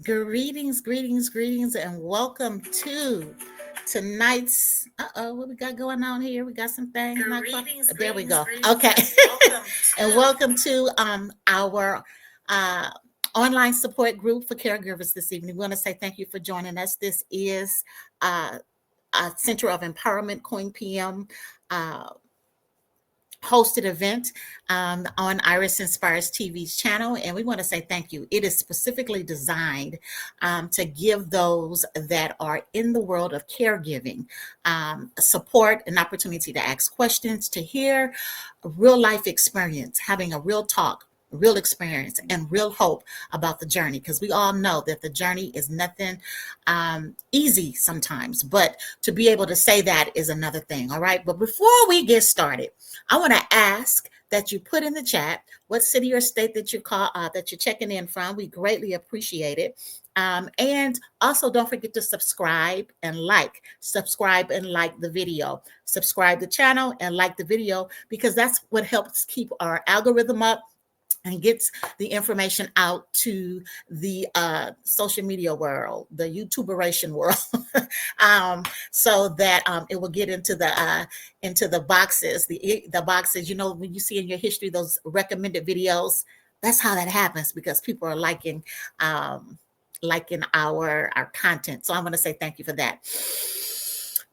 Greetings, and welcome to tonight's. What we got going on here? We got some things. There we go. Okay, and welcome to our uh, online support group for caregivers this evening. We want to say thank you for joining us. This is uh, a Center of Empowerment Queen PM. Uh, Hosted event on Iris Inspires TV's channel, and we want to say thank you. It is specifically designed to give those that are in the world of caregiving support, an opportunity to ask questions, to hear a real life experience, having a real talk, real experience, and real hope about the journey, because we all know that the journey is nothing easy sometimes, but to be able to say that is another thing. All right, but before we get started, I want to ask that you put in the chat what city or state that that you're checking in from. We greatly appreciate it. And also, don't forget to subscribe and like the video, subscribe the channel and like the video, because that's what helps keep our algorithm up and gets the information out to the social media world, the YouTuberation world, so that it will get into the boxes, the boxes. You know, when you see in your history those recommended videos, that's how that happens, because people are liking our content. So I'm going to say thank you for that.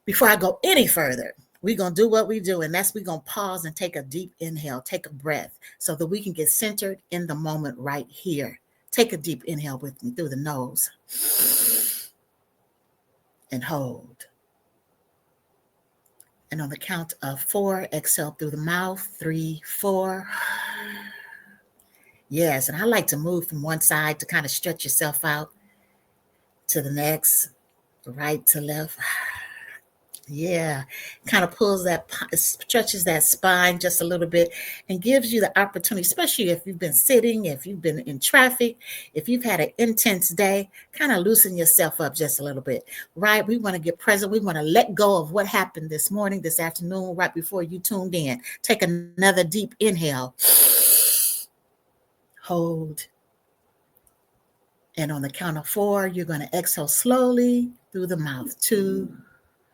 Before I go any further, we're going to do what we do, and that's we're going to pause and take a deep inhale, take a breath, so that we can get centered in the moment right here. Take a deep inhale with me through the nose and hold. And on the count of 4, exhale through the mouth. 3, 4. Yes, and I like to move from one side to kind of stretch yourself out to the next, right to left. Yeah, kind of stretches that spine just a little bit and gives you the opportunity, especially if you've been sitting, if you've been in traffic, if you've had an intense day, kind of loosen yourself up just a little bit, right? We want to get present. We want to let go of what happened this morning, this afternoon, right before you tuned in. Take another deep inhale. Hold. And on the count of 4, you're going to exhale slowly through the mouth. 2,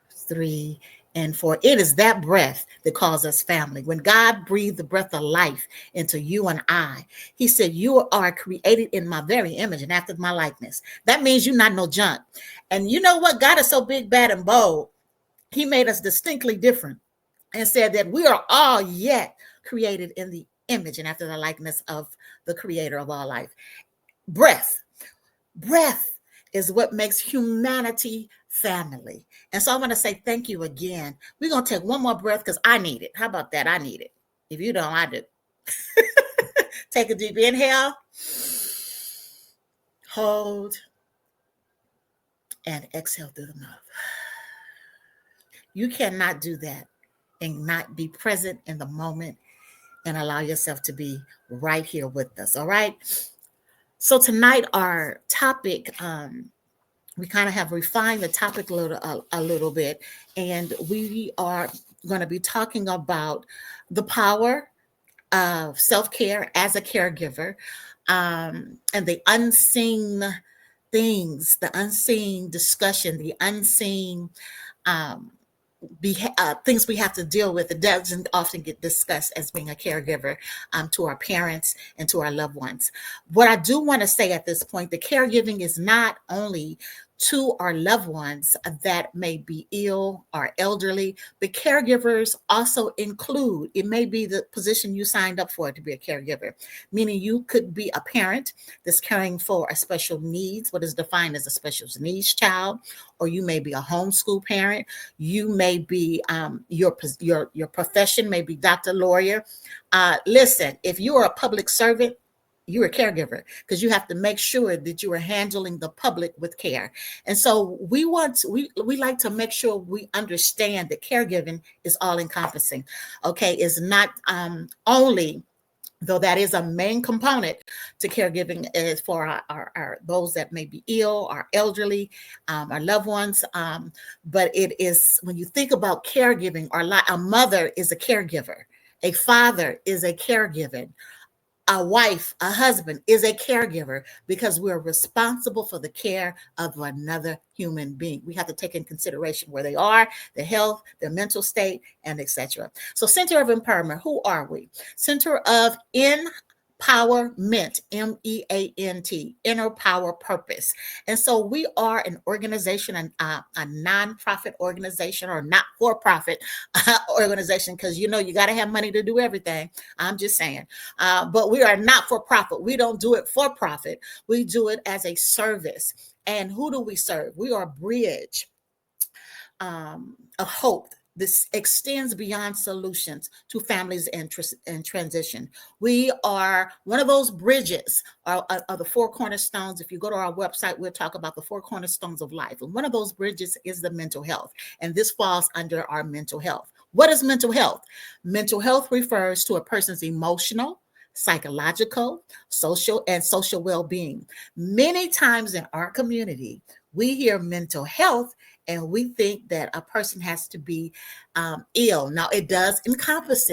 3, and 4. It is that breath that calls us family. When God breathed the breath of life into you and I, he said, you are created in my very image and after my likeness. That means you're not no junk. And you know what? God is so big, bad, and bold. He made us distinctly different and said that we are all yet created in the image and after the likeness of the creator of all life. Breath is what makes humanity family. And so I want to say thank you again. We're going to take one more breath because I need it. How about that? I need it. If you don't, I do. Take a deep inhale. Hold. And exhale through the mouth. You cannot do that and not be present in the moment and allow yourself to be right here with us. All right. So tonight our topic, we kind of have refined the topic a little bit, and we are going to be talking about the power of self-care as a caregiver, and the unseen things, the unseen discussion, the unseen um, things we have to deal with. It doesn't often get discussed as being a caregiver to our parents and to our loved ones. What I do want to say at this point, the caregiving is not only to our loved ones that may be ill or elderly, but caregivers also include, it may be the position you signed up for to be a caregiver, meaning you could be a parent that's caring for a special needs, what is defined as a special needs child, or you may be a homeschool parent. You may be your profession may be doctor, lawyer. Listen, if you are a public servant, you're a caregiver, because you have to make sure that you are handling the public with care. And so we like to make sure we understand that caregiving is all encompassing. Okay, it's not only, though that is a main component to caregiving, is for our those that may be ill, our elderly, our loved ones. But it is, when you think about caregiving, a mother is a caregiver, a father is a caregiver. a wife, a husband is a caregiver because we're responsible for the care of another human being. We have to take in consideration where they are, their health, their mental state, and etc. So, center of empowerment, who are we? Center of Empowerment, MEANT, inner power purpose. And so we are an organization, a nonprofit organization or not for profit organization, because you got to have money to do everything. I'm just saying. But we are not for profit. We don't do it for profit. We do it as a service. And who do we serve? We are a bridge of hope. This extends beyond solutions to families in transition. We are one of those bridges, are the four cornerstones. If you go to our website, we'll talk about the four cornerstones of life. And one of those bridges is the mental health. And this falls under our mental health. What is mental health? Mental health refers to a person's emotional, psychological, social, and social well-being. Many times in our community, we hear mental health and we think that a person has to be ill. Now, it does encompass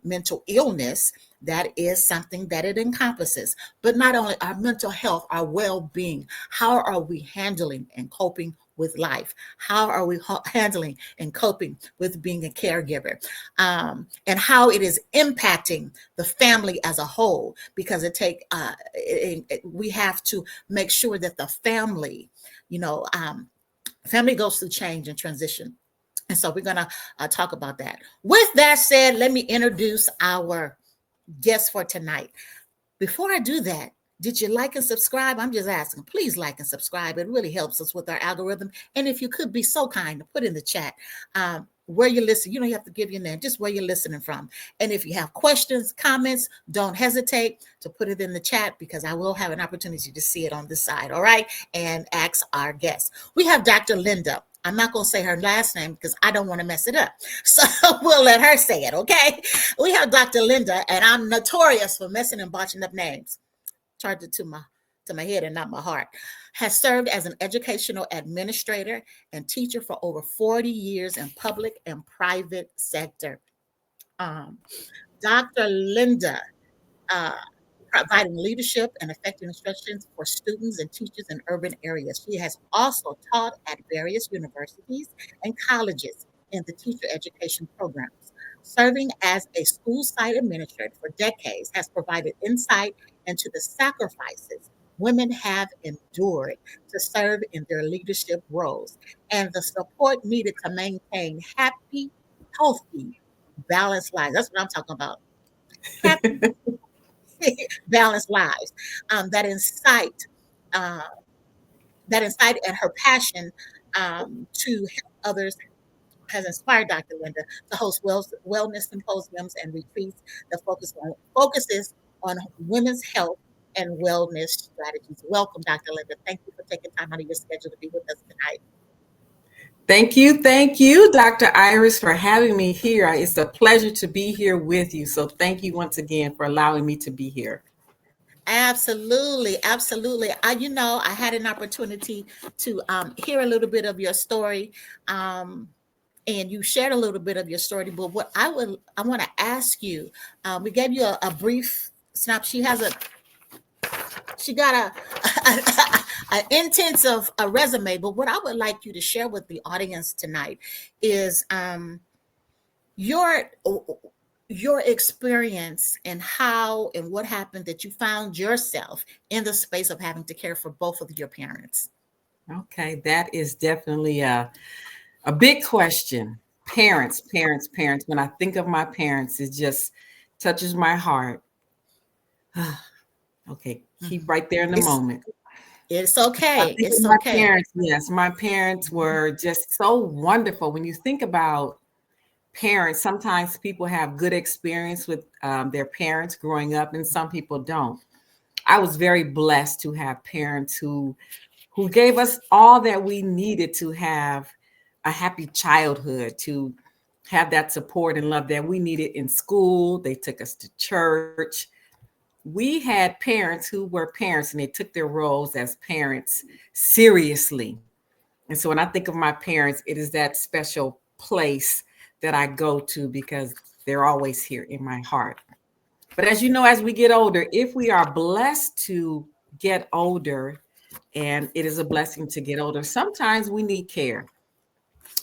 mental illness. That is something that it encompasses. But not only our mental health, our well-being. How are we handling and coping with life? How are we handling and coping with being a caregiver? And how it is impacting the family as a whole, because we have to make sure that the family, family goes through change and transition. And so we're going to talk about that. With that said, let me introduce our guest for tonight. Before I do that, did you like and subscribe? I'm just asking. Please like and subscribe. It really helps us with our algorithm. And if you could be so kind to put in the chat where you listen. You don't have to give your name, just where you're listening from. And if you have questions, comments, don't hesitate to put it in the chat, because I will have an opportunity to see it on this side, all right? And ask our guests. We have Dr. Linda. I'm not going to say her last name because I don't want to mess it up. So we'll let her say it, okay? We have Dr. Linda, and I'm notorious for messing and botching up names. Charge it to my head and not my heart. Has served as an educational administrator and teacher for over 40 years in public and private sector. Dr. Linda, providing leadership and effective instructions for students and teachers in urban areas. She has also taught at various universities and colleges in the teacher education programs. Serving as a school site administrator for decades has provided insight into the sacrifices women have endured to serve in their leadership roles and the support needed to maintain happy, healthy, balanced lives. That's what I'm talking about. Happy, balanced lives that incite and her passion to help others has inspired Dr. Linda to host wellness symposiums and retreats that focuses on women's health and wellness strategies. Welcome, Dr. Linda. Thank you for taking time out of your schedule to be with us tonight. Thank you, Dr. Iris, for having me here. It's a pleasure to be here with you. So thank you once again for allowing me to be here. Absolutely. I had an opportunity to hear a little bit of your story, and you shared a little bit of your story. But what I want to ask you, we gave you a brief snap. She got an intensive resume. But what I would like you to share with the audience tonight is your experience and how and what happened that you found yourself in the space of having to care for both of your parents. Okay, that is definitely a big question. Parents. When I think of my parents, it just touches my heart. Okay, keep right there in the moment. It's okay. It's okay. Parents, yes, my parents were just so wonderful. When you think about parents, sometimes people have good experience with their parents growing up, and some people don't. I was very blessed to have parents who gave us all that we needed to have a happy childhood, to have that support and love that we needed in school. They took us to church. We had parents who were parents, and they took their roles as parents seriously. And so when I think of my parents, it is that special place that I go to because they're always here in my heart. But as you know, as we get older, if we are blessed to get older, and it is a blessing to get older, sometimes we need care.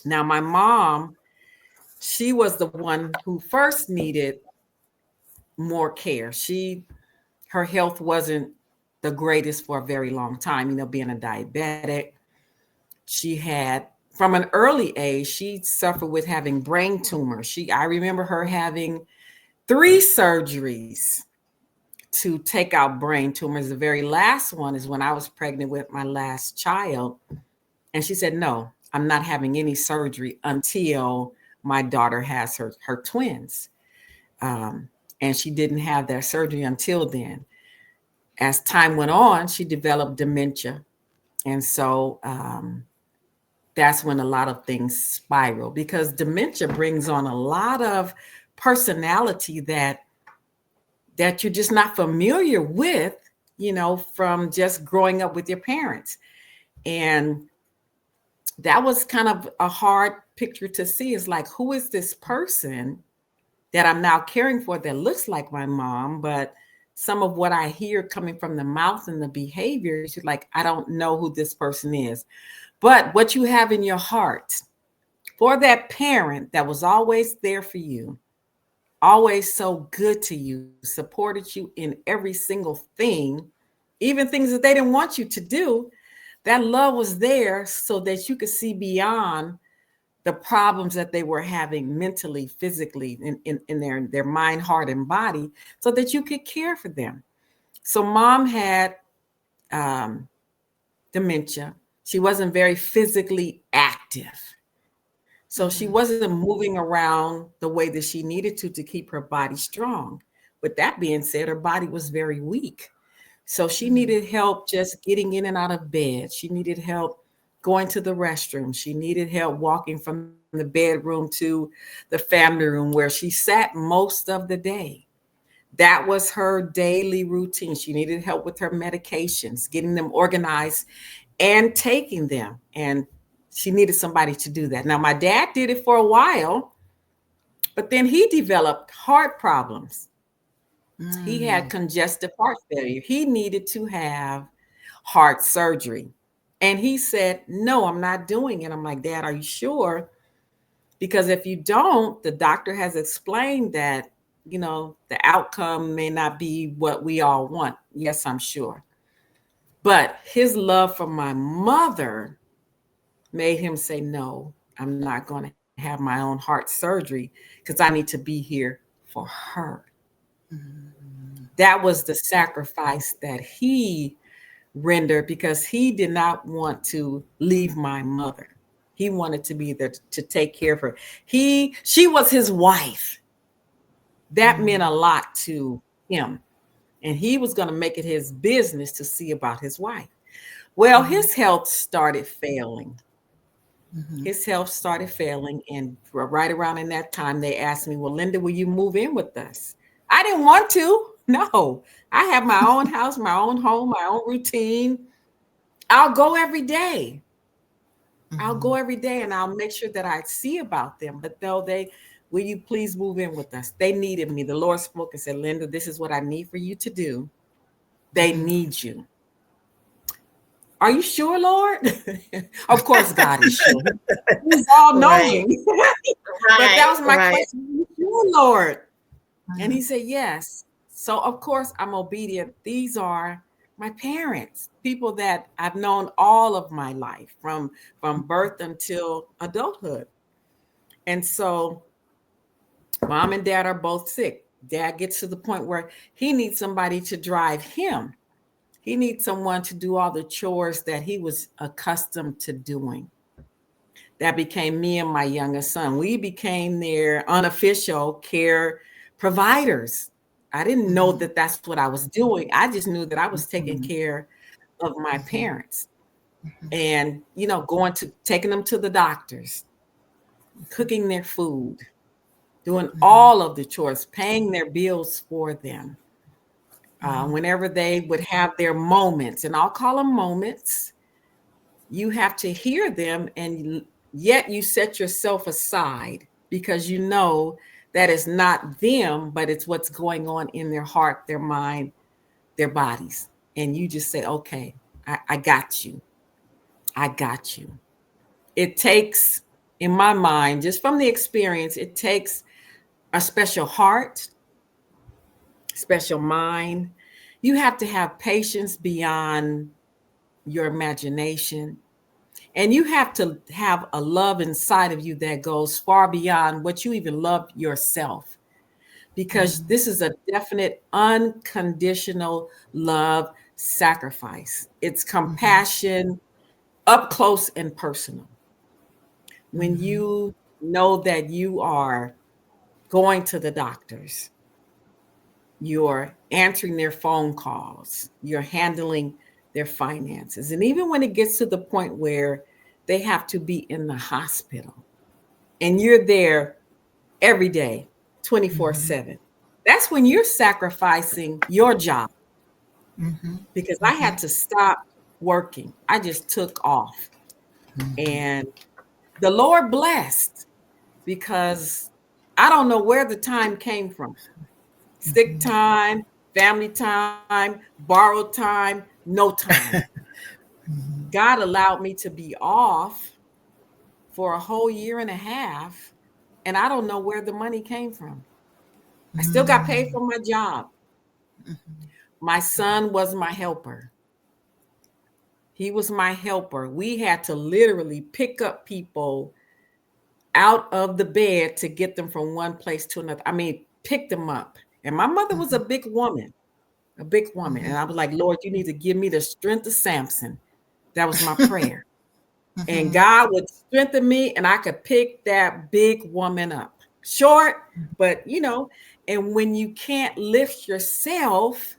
Now, my mom, she was the one who first needed more care. Her health wasn't the greatest for a very long time, being a diabetic. She had, from an early age, she suffered with having brain tumors. I remember her having 3 surgeries to take out brain tumors. The very last one is when I was pregnant with my last child. And she said, no, I'm not having any surgery until my daughter has her twins. And she didn't have that surgery until then. As time went on, she developed dementia. And so that's when a lot of things spiral, because dementia brings on a lot of personality that you're just not familiar with, from just growing up with your parents. And that was kind of a hard picture to see. Is like, who is this person that I'm now caring for that looks like my mom? But some of what I hear coming from the mouth and the behaviors, like, I don't know who this person is. But what you have in your heart for that parent that was always there for you, always so good to you, supported you in every single thing, even things that they didn't want you to do, that love was there so that you could see beyond the problems that they were having mentally, physically, in their mind, heart, and body, so that you could care for them. So mom had dementia. She wasn't very physically active. So she wasn't moving around the way that she needed to keep her body strong. With that being said, her body was very weak. So she needed help just getting in and out of bed. She needed help going to the restroom. She needed help walking from the bedroom to the family room, where she sat most of the day. That was her daily routine. She needed help with her medications, getting them organized and taking them. And she needed somebody to do that. Now, my dad did it for a while, but then he developed heart problems. He had congestive heart failure. He needed to have heart surgery. And he said, no, I'm not doing it. I'm like, Dad, are you sure? Because if you don't, the doctor has explained that, the outcome may not be what we all want. Yes, I'm sure. But his love for my mother made him say, no, I'm not going to have my own heart surgery, because I need to be here for her. That was the sacrifice that he rendered, because he did not want to leave my mother. He wanted to be there to take care of her. She was his wife. That meant a lot to him. And he was going to make it his business to see about his wife. Well, his health started failing. His health started failing. And right around in that time, they asked me, well, Linda, will you move in with us? I didn't want to. No, I have my own house, my own home, my own routine. I'll go every day. I'll go every day, and I'll make sure that I see about them. But no, will you please move in with us? They needed me. The Lord spoke and said, Linda, this is what I need for you to do. They need you. Are you sure, Lord? Of course, God is sure. He's all knowing. Right. But that was my question. Are you sure, Lord? And he said, yes. So, of course, I'm obedient. These are my parents, people that I've known all of my life, from birth until adulthood. And so mom and dad are both sick. Dad gets to the point where he needs somebody to drive him. He needs someone to do all the chores that he was accustomed to doing. That became me and my youngest son. We became their unofficial care providers. I didn't know that that's what I was doing. I just knew that I was taking care of my parents, and, taking them to the doctors, cooking their food, doing all of the chores, paying their bills for them. Whenever they would have their moments, and I'll call them moments, you have to hear them, and yet you set yourself aside, because you know that is not them, but it's what's going on in their heart, their mind, their bodies. And you just say, okay, I got you. I got you. It takes, in my mind, just from the experience, it takes a special heart, special mind. You have to have patience beyond your imagination. And you have to have a love inside of you that goes far beyond what you even love yourself. Because this is a definite unconditional love sacrifice. It's compassion up close and personal. When you know that you are going to the doctors, you're answering their phone calls, you're handling their finances. And even when it gets to the point where they have to be in the hospital and you're there every day, 24/7, that's when you're sacrificing your job. Because I had to stop working. I just took off. And the Lord blessed, because I don't know where the time came from. Sick time, family time, borrowed time, no time. God allowed me to be off for a whole year and a half, and I don't know where the money came from. I still got paid for my job. My son was my helper. He was my helper. We had to literally pick up people out of the bed to get them from one place to another. I mean, pick them up. And my mother was a big woman. And I was like, Lord, you need to give me the strength of Samson. That was my prayer. And God would strengthen me and I could pick that big woman up. Short, but and when you can't lift yourself,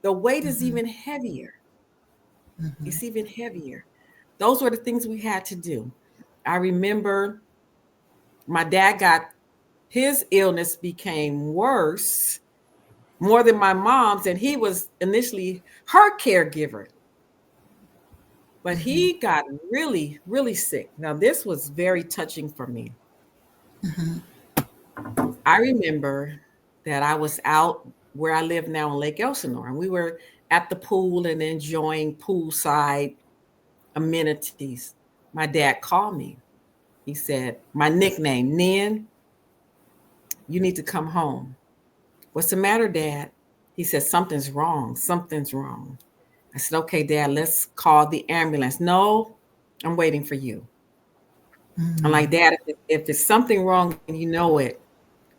the weight is even heavier. It's even heavier. Those were the things we had to do. I remember my dad his illness became worse, more than my mom's, and he was initially her caregiver. But he got really, really sick. Now, this was very touching for me. I remember that I was out where I live now in Lake Elsinore, and we were at the pool and enjoying poolside amenities. My dad called me. He said, my nickname, Nin, you need to come home. What's the matter, Dad? He said, something's wrong. Something's wrong. I said, okay, Dad, let's call the ambulance. No, I'm waiting for you. I'm like, Dad, if there's something wrong and you know it,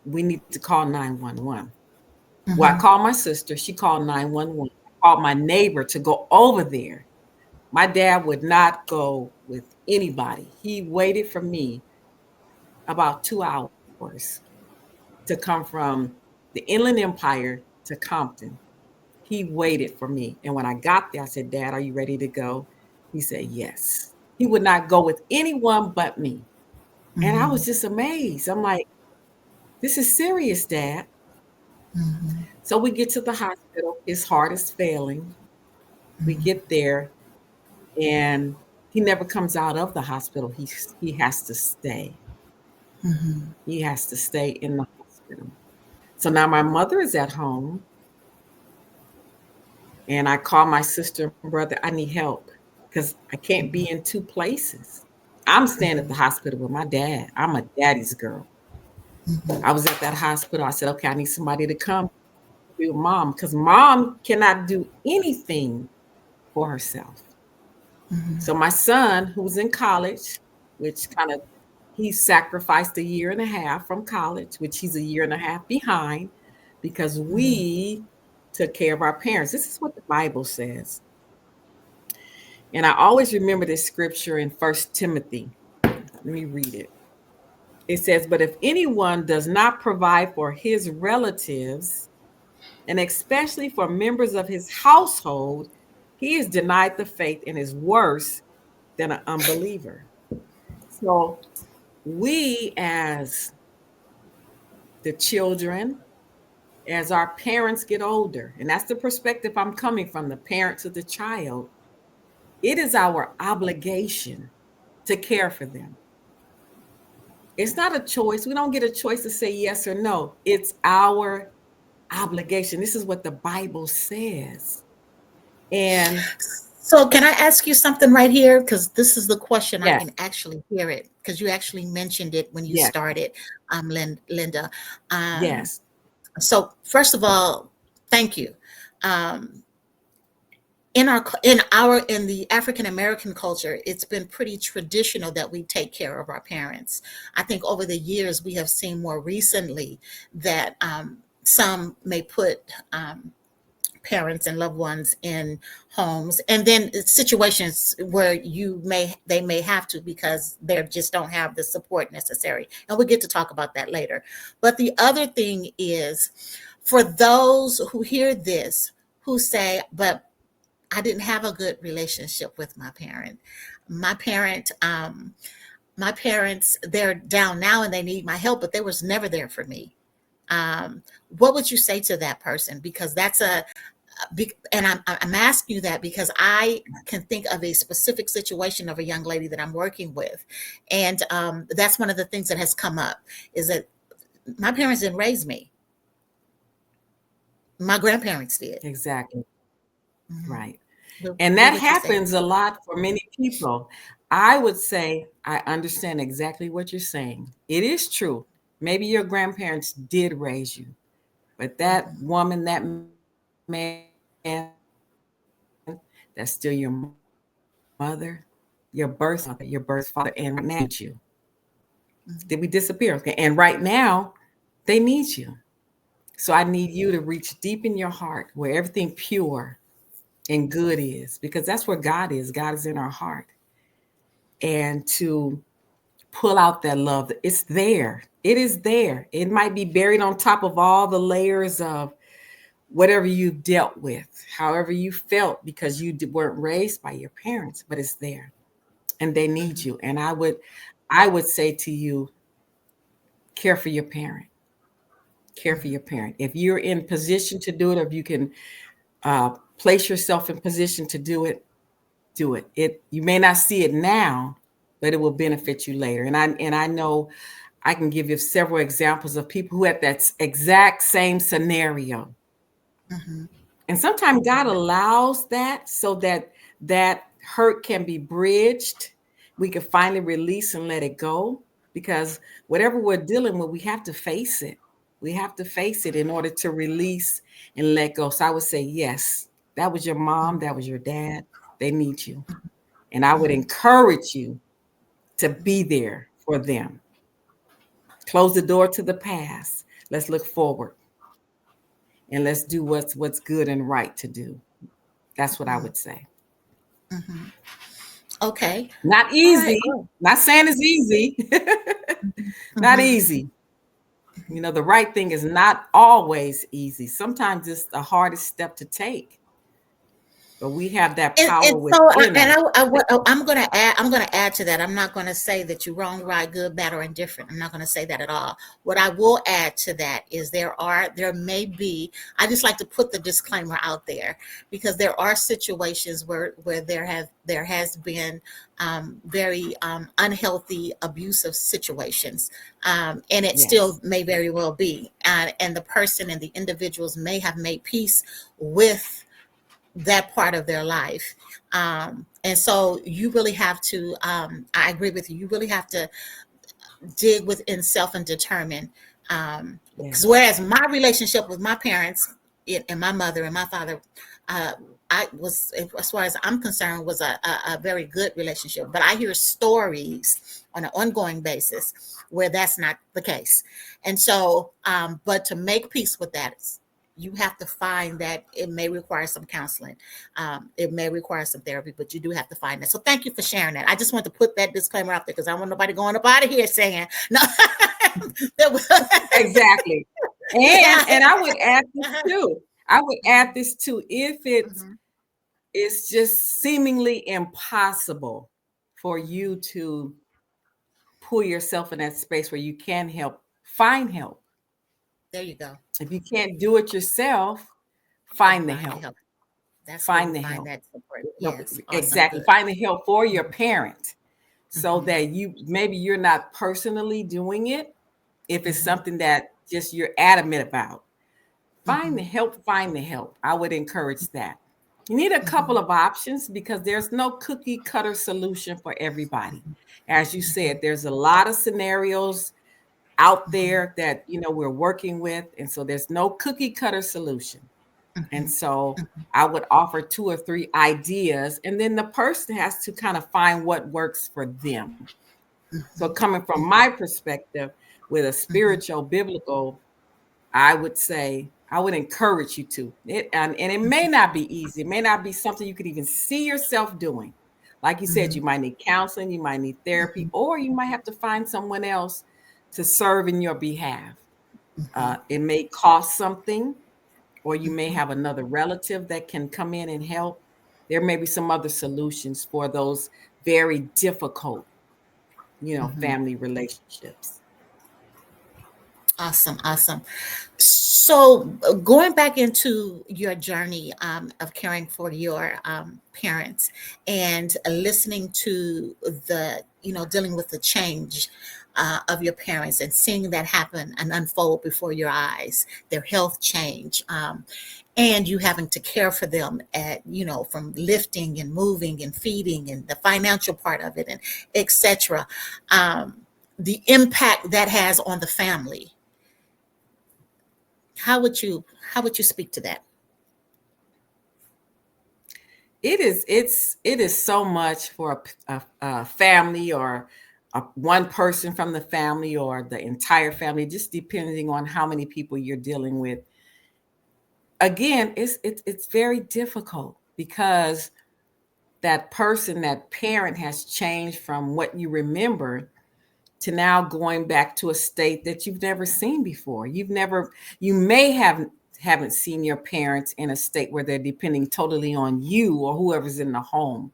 we need to call 911. Well, I called my sister. She called 911. I called my neighbor to go over there. My dad would not go with anybody. He waited for me about 2 hours to come from the Inland Empire to Compton. He waited for me. And when I got there, I said, Dad, are you ready to go? He said, yes. He would not go with anyone but me. And I was just amazed. I'm like, this is serious, Dad. So we get to the hospital. His heart is failing. We get there, and he never comes out of the hospital. He has to stay. He has to stay in the hospital. So now my mother is at home, and I call my sister and brother, I need help because I can't be in two places. I'm staying at the hospital with my dad. I'm a daddy's girl. I was at that hospital. I said, okay, I need somebody to come be with Mom, because Mom cannot do anything for herself. So my son, who's in college, which he sacrificed a year and a half from college, which he's a year and a half behind, because we took care of our parents. This is what the Bible says. And I always remember this scripture in 1 Timothy. Let me read it. It says, but if anyone does not provide for his relatives, and especially for members of his household, he is denied the faith and is worse than an unbeliever. So we, as the children, as our parents get older, and that's the perspective I'm coming from, the parent to the child, it is our obligation to care for them. It's not a choice. We don't get a choice to say yes or no. It's our obligation. This is what the Bible says. And So can I ask you something right here? Because this is the question, I yes, can actually hear it because you actually mentioned it when you yes, started, Linda. Um, yes, so first of all, thank you. Um, in the African American culture, it's been pretty traditional that we take care of our parents. I think over the years we have seen more recently that some may put parents and loved ones in homes, and then situations where they may have to because they just don't have the support necessary, and we'll get to talk about that later. But the other thing is, for those who hear this, who say, but I didn't have a good relationship with my parent. My parent, my parents, they're down now and they need my help, but they was never there for me. What would you say to that person? Because that's and I'm asking you that because I can think of a specific situation of a young lady that I'm working with, and that's one of the things that has come up is that my parents didn't raise me. My grandparents did. exactly. Mhm. Right. And What that would you say? happens a lot for many people. I would say I understand exactly what you're saying. It is true. Maybe your grandparents did raise you, but that Mhm. woman, that man, that's still your mother, your birth mother, your birth father, and right now they need you. Did Mhm. we disappear? Okay. And right now they need you. So I need you to reach deep in your heart where everything pure and good is, because that's where God is. God is in our heart. And to pull out that love, it's there. It is there. It might be buried on top of all the layers of whatever you've dealt with, however you felt because you weren't raised by your parents, but it's there and they need Mhm. you. And I would say to you, care for your parent. Care for Mhm. your parent. If you're in position to do it, or if you can place yourself in position to do it, do it. You may not see it now, but it will benefit you later. And I know I can give you several examples of people who had that exact same scenario. Mhm. And sometimes God allows that so that that hurt can be bridged. We can finally release and let it go, because whatever we're dealing with, we have to face it. We have to face it in order to release and let go. So I would say, yes, that was your mom, that was your dad. They need you. And I would Mhm. encourage you to be Mhm. there for them. Close the door to the past. Let's look forward and let's do what's good and right to do. That's what I Mhm. would say. Mhm. Okay. Not All right. easy. Oh. Not saying it's easy. Mhm. Not Mhm. easy. The right thing is not always easy. Sometimes it's the hardest step to take, but we have that power And so, within us. I'm gonna add to that. I'm not gonna say that you're wrong, right, good, bad, or indifferent. I'm not gonna say that at all. What I will add to that is there may be. I just like to put the disclaimer out there because there are situations where there has been very unhealthy, abusive situations, and it still Yes. may very well be. And the person and the individuals may have made peace with that part of their life. And so you really have to, I agree with you, you really have to dig within self and determine. Because Yes. whereas my relationship with my parents and my mother and my father, uh, I was, as far as I'm concerned, was a very good relationship. But I hear stories on an ongoing basis where that's not the case. And so, but to make peace with that, you have to find that it may require some counseling. It may require some therapy, but you do have to find that. So thank you for sharing that. I just want to put that disclaimer out there because I don't want nobody going up out of here saying, no, Exactly. yeah. And I would add this Uh-huh. too. I would add Mhm, this too. If it mhm, is just seemingly impossible for you to pull yourself in that space where you can help, find help. there you go. If you can't do it yourself, Then find the find the help. help. That's where you Find the find help. that support. Help. Yes. Awesome. Exactly. Good. Find the help for your parent. so that you're not personally doing it. If it's something that just you're adamant about, find the help. I would encourage that. You need a couple of options because there's no cookie cutter solution for everybody. As you said, there's a lot of scenarios out there that we're working with, and so there's no cookie cutter solution. And so I would offer 2 or 3 ideas, and then the person has to kind of find what works for them. So coming from my perspective with a spiritual, biblical, I would say, I would encourage you to. And it may not be easy. It may not be something you could even see yourself doing. Like you said, you might need counseling, you might need therapy, or you might have to find someone else to serve in your behalf. It may cost something, or you may have another relative that can come in and help. There may be some other solutions for those very difficult, family relationships. Awesome. So going back into your journey of caring for your parents and listening to the, dealing with the change of your parents and seeing that happen and unfold before your eyes, their health change, and you having to care for them at, from lifting and moving and feeding and the financial part of it and etc. The impact that has on the family. How would you speak to that? It is so much for a family or one person from the family or the entire family, just depending on how many people you're dealing with. Again, it's very difficult because that person, that parent has changed from what you remember to now going back to a state that you've never seen before. You may haven't seen your parents in a state where they're depending totally on you or whoever's in the home.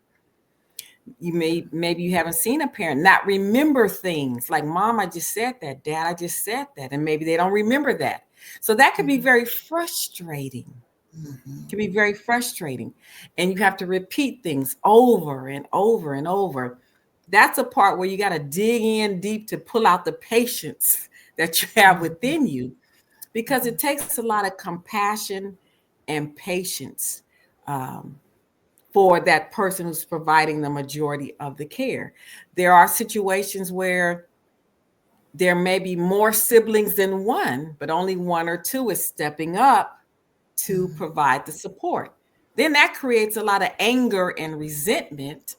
Maybe you haven't seen a parent not remember things like, Mom, I just said that, Dad, I just said that, and maybe they don't remember that. So that could be very frustrating. It can be very frustrating, and you have to repeat things over and over and over. That's a part where you got to dig in deep to pull out the patience that you have within you, because it takes a lot of compassion and patience for that person who's providing the majority of the care. There are situations where there may be more siblings than one, but only 1 or 2 is stepping up to provide the support. Then that creates a lot of anger and resentment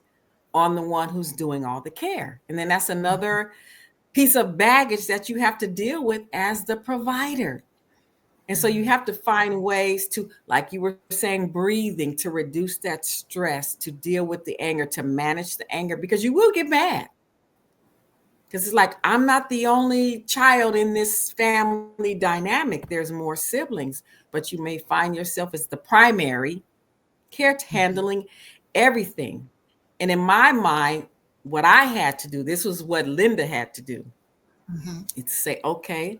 on the one who's doing all the care. And then that's another piece of baggage that you have to deal with as the provider. And so you have to find ways to, like you were saying, breathing, to reduce that stress, to deal with the anger, to manage the anger, because you will get mad. Because it's like, I'm not the only child in this family dynamic. There's more siblings, but you may find yourself as the primary care handling everything. And in my mind, what I had to do, this was what Linda had to do. It's say, okay,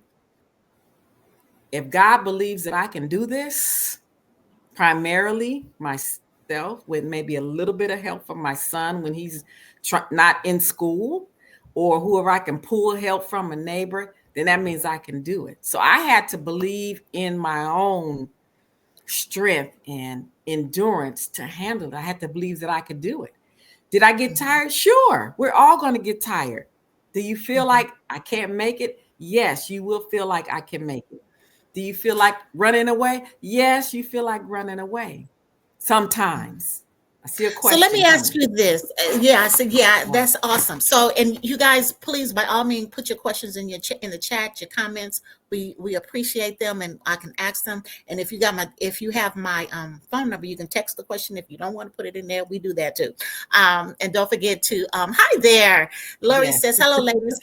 if God believes that I can do this, primarily myself, with maybe a little bit of help from my son when he's not in school, or whoever I can pull help from, a neighbor, then that means I can do it. So I had to believe in my own strength and endurance to handle it. I had to believe that I could do it. Did I get tired? Sure. We're all going to get tired. Do you feel like I can't make it? Yes, you will feel like I can make it. Do you feel like running away? Yes, you feel like running away sometimes. I see a question. So let me ask you this. I said, that's awesome. So, and you guys, please, by all means, put your questions in the chat, your comments. We appreciate them, and I can ask them. And if you have my phone number, you can text the question. If you don't want to put it in there, we do that too. And don't forget to hi there. Lori says, hello, ladies.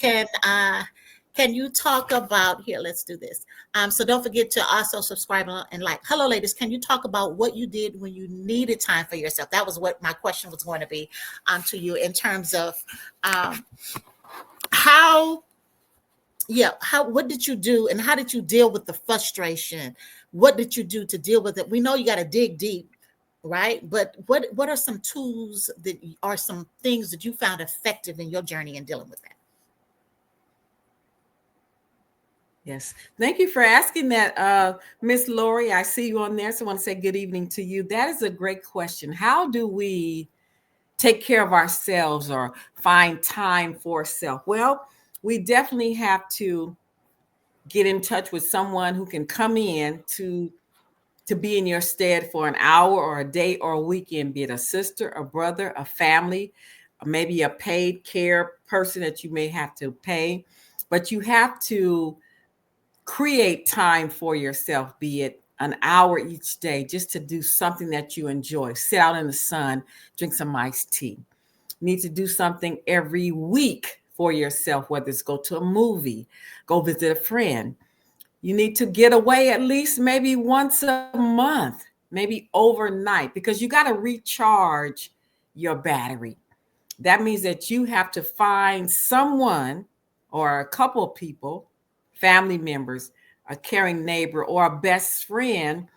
Can you talk about here? Let's do this. So don't forget to also subscribe and like. Hello, ladies. Can you talk about what you did when you needed time for yourself? That was what my question was going to be to you in terms of what did you do and how did you deal with the frustration? What did you do to deal with it? We know you got to dig deep, right? But what are some tools that are some things that you found effective in your journey in dealing with that? Yes. Thank you for asking that, Miss Lori. I see you on there. So I want to say good evening to you. That is a great question. How do we take care of ourselves or find time for self? Well, we definitely have to get in touch with someone who can come in to be in your stead for an hour or a day or a weekend, be it a sister, a brother, a family, maybe a paid care person that you may have to pay. But you have to create time for yourself, be it an hour each day, just to do something that you enjoy. Sit out in the sun, drink some iced tea. You need to do something every week for yourself, whether it's go to a movie, go visit a friend. You need to get away at least maybe once a month, maybe overnight, because you got to recharge your battery. That means that you have to find someone or a couple of people, family members, a caring neighbor, or a best friend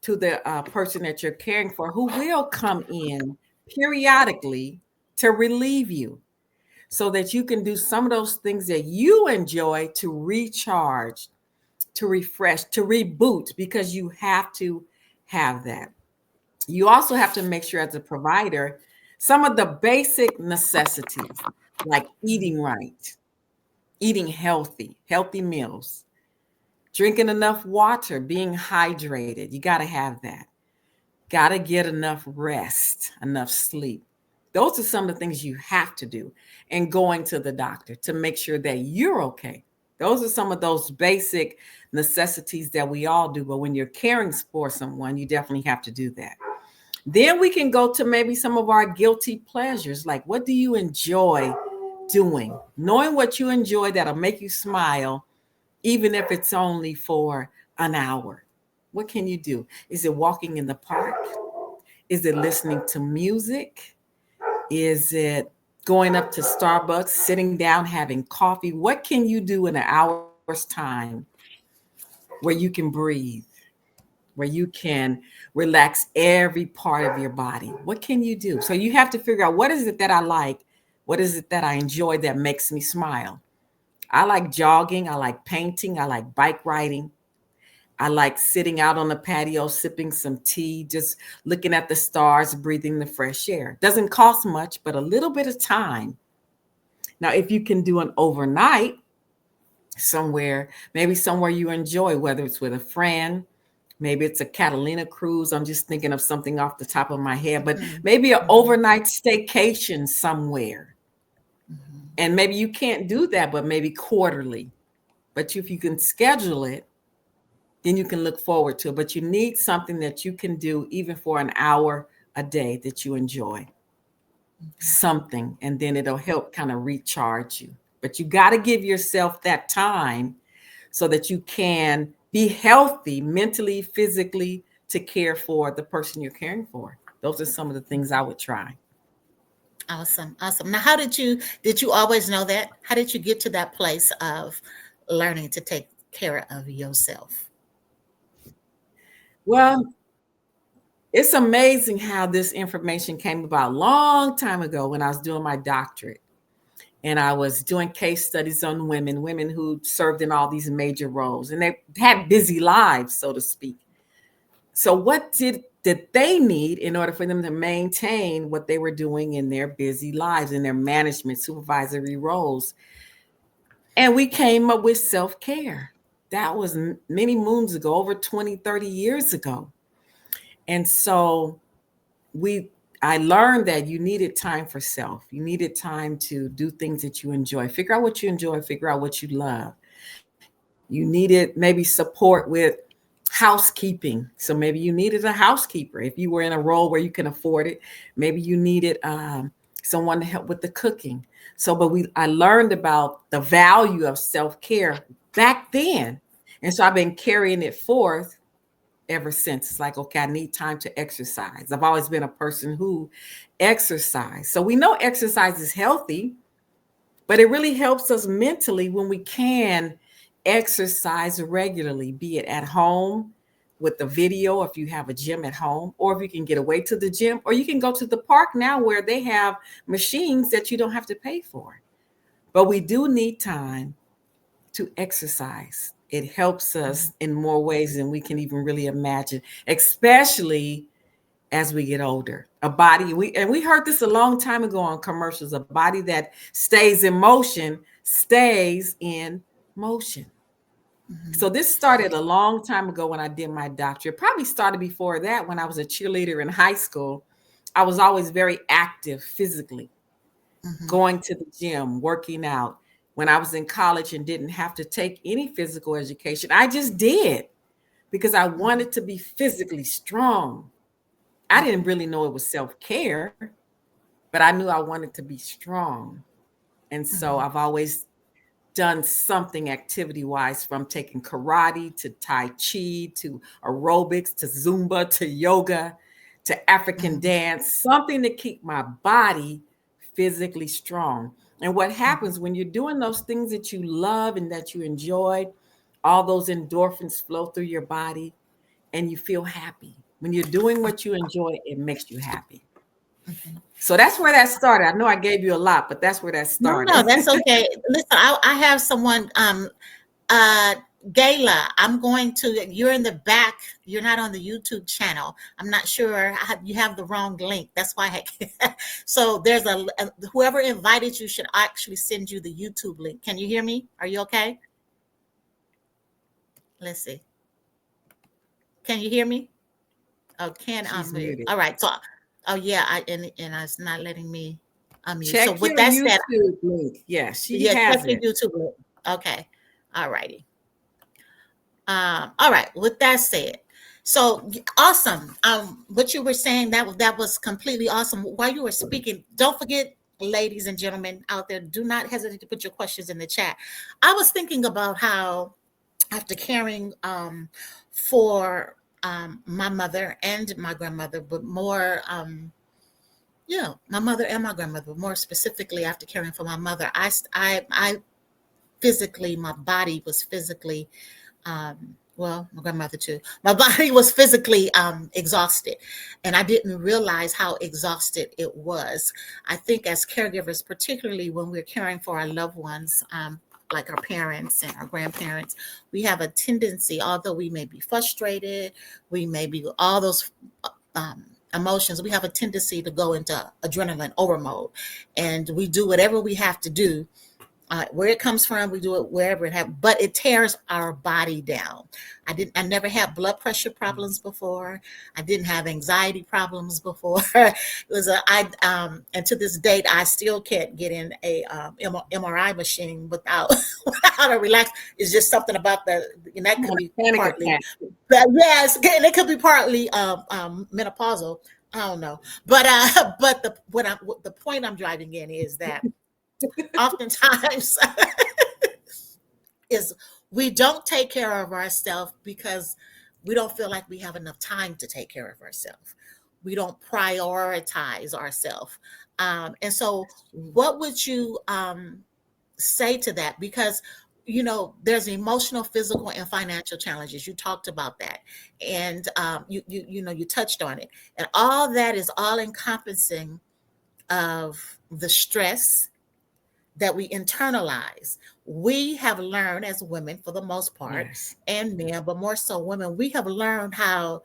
to the person that you're caring for who will come in periodically to relieve you so that you can do some of those things that you enjoy to recharge, to refresh, to reboot, because you have to have that. You also have to make sure as a provider, some of the basic necessities like eating right, eating healthy meals, drinking enough water, being hydrated. You got to have that. Got to get enough rest, enough sleep. Those are some of the things you have to do. And going to the doctor to make sure that you're okay. Those are some of those basic necessities that we all do. But when you're caring for someone, you definitely have to do that. Then we can go to maybe some of our guilty pleasures. Like, what do you enjoy doing? Knowing what you enjoy that'll make you smile, even if it's only for an hour. What can you do? Is it walking in the park? Is it listening to music? Is it going up to Starbucks, sitting down, having coffee? What can you do in an hour's time where you can breathe, where you can relax every part of your body? What can you do? So you have to figure out, what is it that I like? What is it that I enjoy that makes me smile? I like jogging. I like painting. I like bike riding. I like sitting out on the patio, sipping some tea, just looking at the stars, breathing the fresh air. Doesn't cost much, but a little bit of time. Now, if you can do an overnight somewhere, maybe somewhere you enjoy, whether it's with a friend, maybe it's a Catalina cruise. I'm just thinking of something off the top of my head, but maybe an overnight staycation somewhere. And maybe you can't do that, but maybe quarterly. But if you can schedule it, then you can look forward to it. But you need something that you can do even for an hour a day that you enjoy. Something, and then it'll help kind of recharge you. But you got to give yourself that time so that you can be healthy mentally, physically, to care for the person you're caring for. Those are some of the things I would try. Awesome. Awesome. Now, how did you always know that? How did you get to that place of learning to take care of yourself? Well, it's amazing how this information came about a long time ago when I was doing my doctorate. And I was doing case studies on women who served in all these major roles, and they had busy lives, so to speak. So what did they need in order for them to maintain what they were doing in their busy lives, in their management, supervisory roles? And we came up with self-care. That was many moons ago, over 20, 30 years ago. And so I learned that you needed time for self. You needed time to do things that you enjoy. Figure out what you enjoy, figure out what you love. You needed maybe support with housekeeping. So maybe you needed a housekeeper. If you were in a role where you can afford it, maybe you needed someone to help with the cooking. So, I learned about the value of self-care back then. And so I've been carrying it forth ever since. It's like, okay, I need time to exercise. I've always been a person who exercise. So we know exercise is healthy, but it really helps us mentally when we can exercise regularly, be it at home, with the video if you have a gym at home, or if you can get away to the gym, or you can go to the park now where they have machines that you don't have to pay for. But we do need time to exercise. It helps us in more ways than we can even really imagine, especially as we get older. A body, we heard this a long time ago on commercials, a body that stays in motion stays in motion. So this started a long time ago when I did my doctorate. Probably started before that when I was a cheerleader in high school. I was always very active physically, going to the gym, working out. When I was in college and didn't have to take any physical education, I just did because I wanted to be physically strong. I didn't really know it was self-care, but I knew I wanted to be strong. And so I've always done something activity-wise, from taking karate to Tai Chi to aerobics to Zumba to yoga to African dance, something to keep my body physically strong. And what happens when you're doing those things that you love and that you enjoy, all those endorphins flow through your body and you feel happy. When you're doing what you enjoy, it makes you happy. So that's where that started. I know I gave you a lot, but that's where that started. No, that's okay. Listen, I have someone, Gayla, you're in the back. You're not on the YouTube channel. I'm not sure. You have the wrong link. That's why so there's whoever invited you should actually send you the YouTube link. Can you hear me? Are you okay? Let's see. Can you hear me? Oh, unmute. All right. So, yeah, and it's not letting me unmute. Check so with that said, link. Yeah, she has it. YouTube link. Okay. All righty. All right. With that said, so awesome. What you were saying, that was completely awesome. While you were speaking, don't forget, ladies and gentlemen out there, do not hesitate to put your questions in the chat. I was thinking about how, after caring for my mother and my grandmother, but more, my mother and my grandmother, but more specifically after caring for my mother, I physically, my body was physically, well, my grandmother too, my body was physically exhausted, and I didn't realize how exhausted it was. I think as caregivers, particularly when we're caring for our loved ones, like our parents and our grandparents, we have a tendency, although we may be frustrated, we may be all those emotions, we have a tendency to go into adrenaline overload, and we do whatever we have to do. Where it comes from, we do it wherever it happens, but it tears our body down. I never had blood pressure problems before. I didn't have anxiety problems before. It was and to this date, I still can't get in a MRI machine without a relax. It's just something about that could be partly, yes, and it could be partly menopausal. I don't know, but the point I'm driving in is that oftentimes is we don't take care of ourselves because we don't feel like we have enough time to take care of ourselves. We don't prioritize ourselves. And so what would you say to that? Because there's emotional, physical, and financial challenges. You talked about that, and you touched on it, and all that is all encompassing of the stress that we internalize. We have learned as women, for the most part, yes, and men, but more so women, we have learned how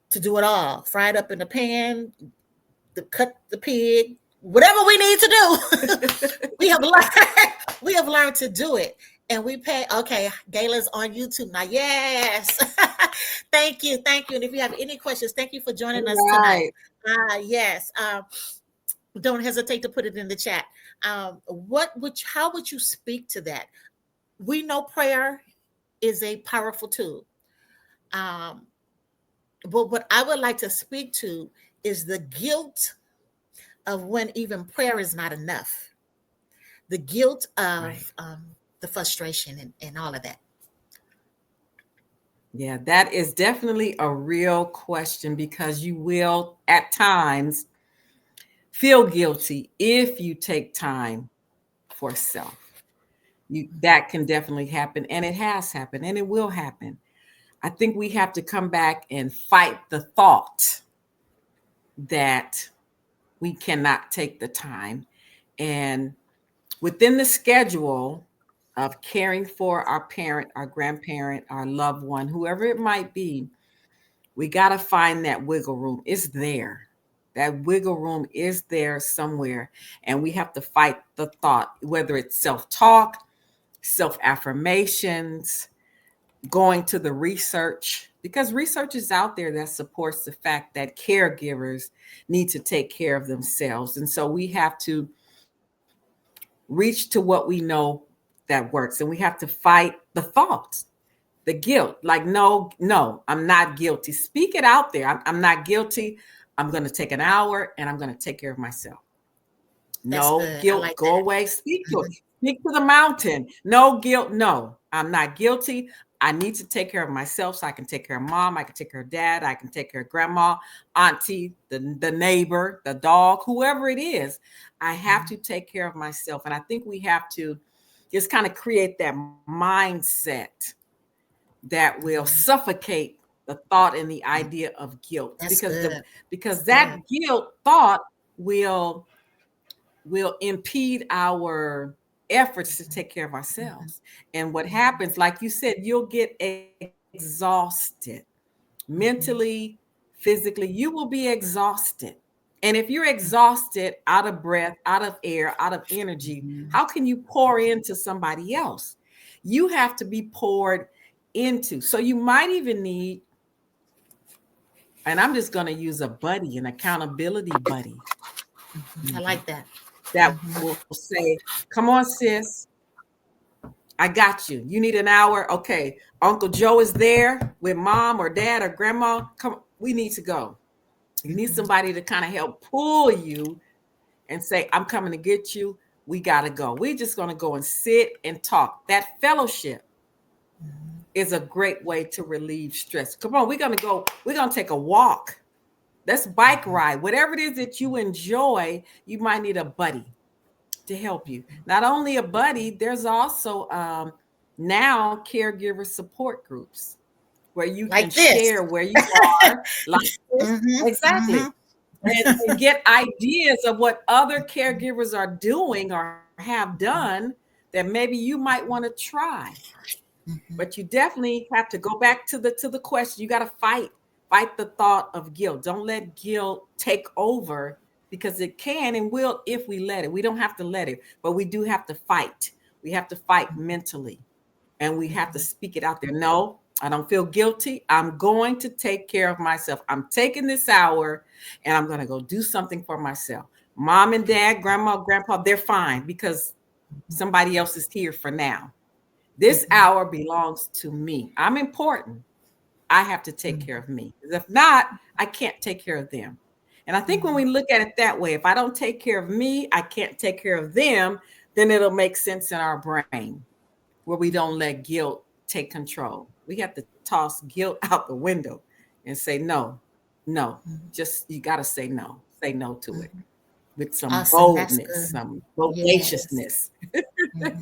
to do it all. Fry it up in the pan, cut the pig, whatever we need to do. we have learned to do it. And we pay. Okay, Gayla's on YouTube now. Yes. Thank you. And if you have any questions, thank you for joining us tonight. Yes. Don't hesitate to put it in the chat. How would you speak to that? We know prayer is a powerful tool. But what I would like to speak to is the guilt of when even prayer is not enough. The guilt of the frustration and all of that. Yeah, that is definitely a real question, because you will at times feel guilty if you take time for self. That can definitely happen, and it has happened, and it will happen. I think we have to come back and fight the thought that we cannot take the time. And within the schedule of caring for our parent, our grandparent, our loved one, whoever it might be, we got to find that wiggle room. It's there. That wiggle room is there somewhere. And we have to fight the thought, whether it's self-talk, self-affirmations, going to the research, because research is out there that supports the fact that caregivers need to take care of themselves. And so we have to reach to what we know that works. And we have to fight the thoughts, the guilt, like, no, I'm not guilty. Speak it out there. I'm not guilty. I'm going to take an hour and I'm going to take care of myself. No guilt, like go away. Speak to it. Speak to the mountain. No guilt. No, I'm not guilty. I need to take care of myself so I can take care of mom. I can take care of dad. I can take care of grandma, auntie, the neighbor, the dog, whoever it is. I have to take care of myself. And I think we have to just kind of create that mindset that will suffocate the thought and the idea of guilt. Because that guilt thought will impede our efforts to take care of ourselves. And what happens, like you said, you'll get exhausted mentally, physically. You will be exhausted. And if you're exhausted, out of breath, out of air, out of energy, how can you pour into somebody else? You have to be poured into. So you might even need, and I'm just going to use a buddy, an accountability buddy. I like that. That will say, come on, sis, I got you. You need an hour. Okay. Uncle Joe is there with mom or dad or grandma. Come, we need to go. You need somebody to kind of help pull you and say, I'm coming to get you. We got to go. We're just going to go and sit and talk. That fellowship is a great way to relieve stress. Come on, we're going to go. We're going to take a walk. Let's bike ride. Whatever it is that you enjoy, you might need a buddy to help you. Not only a buddy, there's also now caregiver support groups where you can share where you are. Like this. Exactly. And get ideas of what other caregivers are doing or have done that maybe you might want to try. But you definitely have to go back to the question. You got to fight the thought of guilt. Don't let guilt take over, because it can and will if we let it. We don't have to let it, but we do have to fight. We have to fight mentally, and we have to speak it out there. No, I don't feel guilty. I'm going to take care of myself. I'm taking this hour and I'm going to go do something for myself. Mom and dad, grandma, grandpa, they're fine because somebody else is here for now. This hour belongs to me. I'm important. I have to take care of me. If not, I can't take care of them. And I think when we look at it that way, if I don't take care of me, I can't take care of them, then it'll make sense in our brain where we don't let guilt take control. We have to toss guilt out the window and say, no, just, you got to say no to it with some boldness, some bodaciousness. Yes.